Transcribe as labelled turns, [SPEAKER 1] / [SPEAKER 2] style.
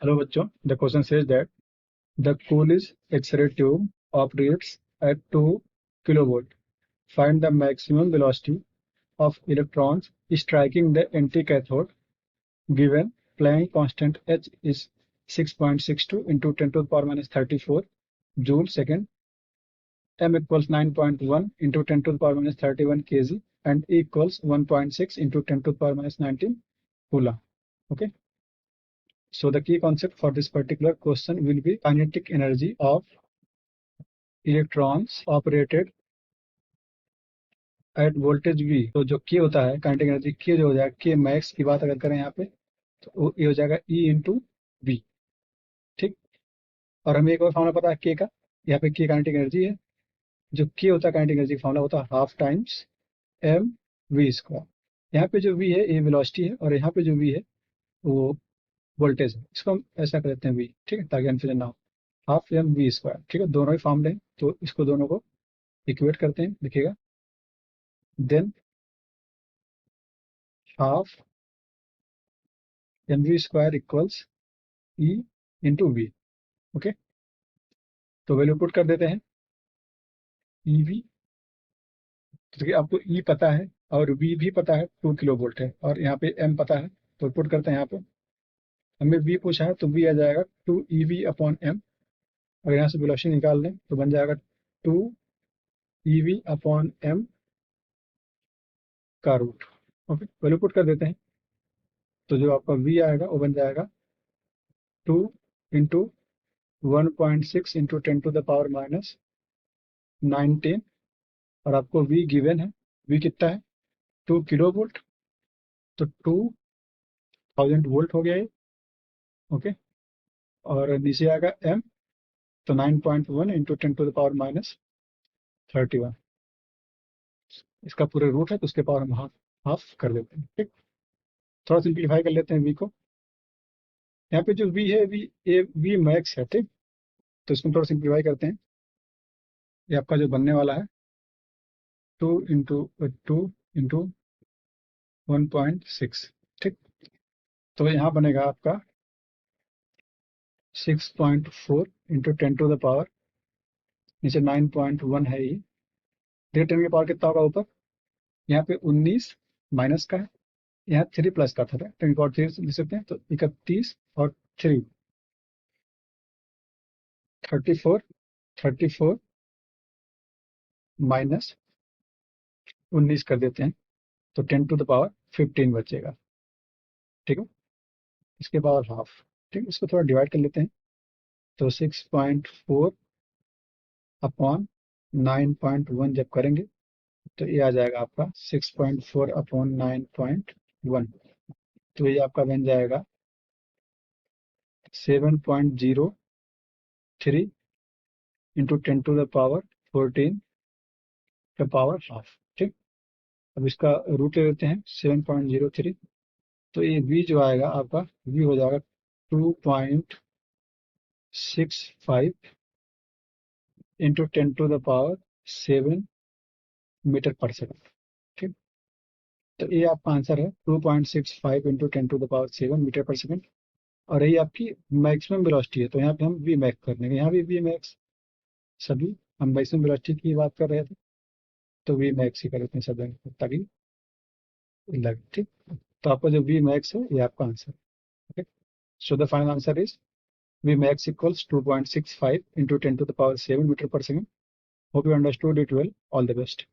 [SPEAKER 1] Hello बच्चों, the question says that the Coolidge X-ray tube operates at 2 kilovolt. Find the maximum velocity of electrons striking the anticathode. Given Planck constant H is 6.62 into 10 to the power minus 34 joule second, m equals 9.1 into 10 to the power minus 31 kg, and E equals 1.6 into 10 to the power minus 19 coulomb. Okay. So the key concept for this particular question will be kinetic energy of electrons operated at voltage V. तो जो K होता है kinetic energy K जो हो जाएगा K max की बात अगर करें यहाँ पे तो ये हो जाएगा E इंटू V. ठीक। और हमें एक और फॉर्मूला पता है K का, यहाँ पे K kinetic energy है, जो K होता है kinetic energy फॉर्मूला होता है half times m v square. यहाँ पे जो V है ये वेलोसिटी है और यहाँ पे जो V है वो वोल्टेज है. इसको हम ऐसा कर देते हैं V, ठीक है, ताकि कन्फ्यूजन ना हो. हाफ एम वी स्क्वायर, ठीक है, दोनों ही फॉर्मूले हैं तो इसको दोनों को इक्वेट करते हैं. लिखिएगा then half m v square equals e into v. Okay, तो वैल्यू पुट कर देते हैं ई वी. तो देखिए आपको ई पता है और वी भी पता है 2 किलो वोल्ट है और यहाँ पे एम पता है तो पुट करते हैं. यहाँ पे हमें वी पूछा है तो वी आ जाएगा 2 ई वी अपॉन एम. अगर यहाँ से वेलोसिटी निकाल लें तो बन जाएगा 2 ई वी अपॉन एम का रूट. ओके, वैल्यू पुट कर देते हैं तो जो आपका v आएगा वो बन जाएगा 2 into 1.6 into 10 to the power minus 19. और आपको v गिवन है, v कितना है 2 किलो वोल्ट, तो 2000 वोल्ट हो गया ये. ओके, और नीचे आएगा m, तो 9.1 into 10 to the power minus 31. इसका पूरे रूट है तो उसके पावर हम हाफ कर देते हैं. ठीक, थोड़ा सिंप्लीफाई कर लेते हैं v को. यहाँ पे जो v है v मैक्स है. ठीक, तो इसको थोड़ा सिंप्लीफाई करते हैं. ये आपका जो बनने वाला है 2 इंटू 1.6. ठीक, तो यहाँ बनेगा आपका 6.4 इंटू 10 टू द पावर, नीचे 9.1 है ये. 10 के पावर कितना होगा ऊपर, यहाँ पे 19 माइनस का है, यहाँ 3 प्लस का था, 10 की पावर 3 लिख सकते हैं. तो 31 और 3 34 माइनस 19 कर देते हैं तो 10 टू द पावर 15 बचेगा. ठीक है, इसके पावर हाफ. ठीक, इसको थोड़ा डिवाइड कर लेते हैं तो 6.4 अपॉन 9.1 जब करेंगे तो ये आ जाएगा आपका 6.4 अपॉन 9.1. तो ये आपका बन जाएगा 7.03 इंटू 10 टू द पावर 14 का पावर हाफ. ठीक, अब इसका रूट ले लेते हैं 7.03. तो ये v जो आएगा आपका v हो जाएगा 2.65 into 10 to the power 7 metre per second. ठीक, तो ये आपका आंसर है 2.65 into 10 to the power 7 metre per second. और यही आपकी मैक्सिमम वेलोसिटी है तो यहाँ पे हम वी मैक्स कर देंगे. यहाँ भी वी मैक्स, सभी हम मैक्सिमम वेलोसिटी की बात कर रहे थे तो वी मैक्स ही कर देते हैं सब जगह ताकि लगे. ठीक, तो आपका जो वी मैक्स है ये आपका answer. Okay, so the final answer is V max equals 2.65 into 10 to the power 7 metre per second. Hope you understood it well. All the best.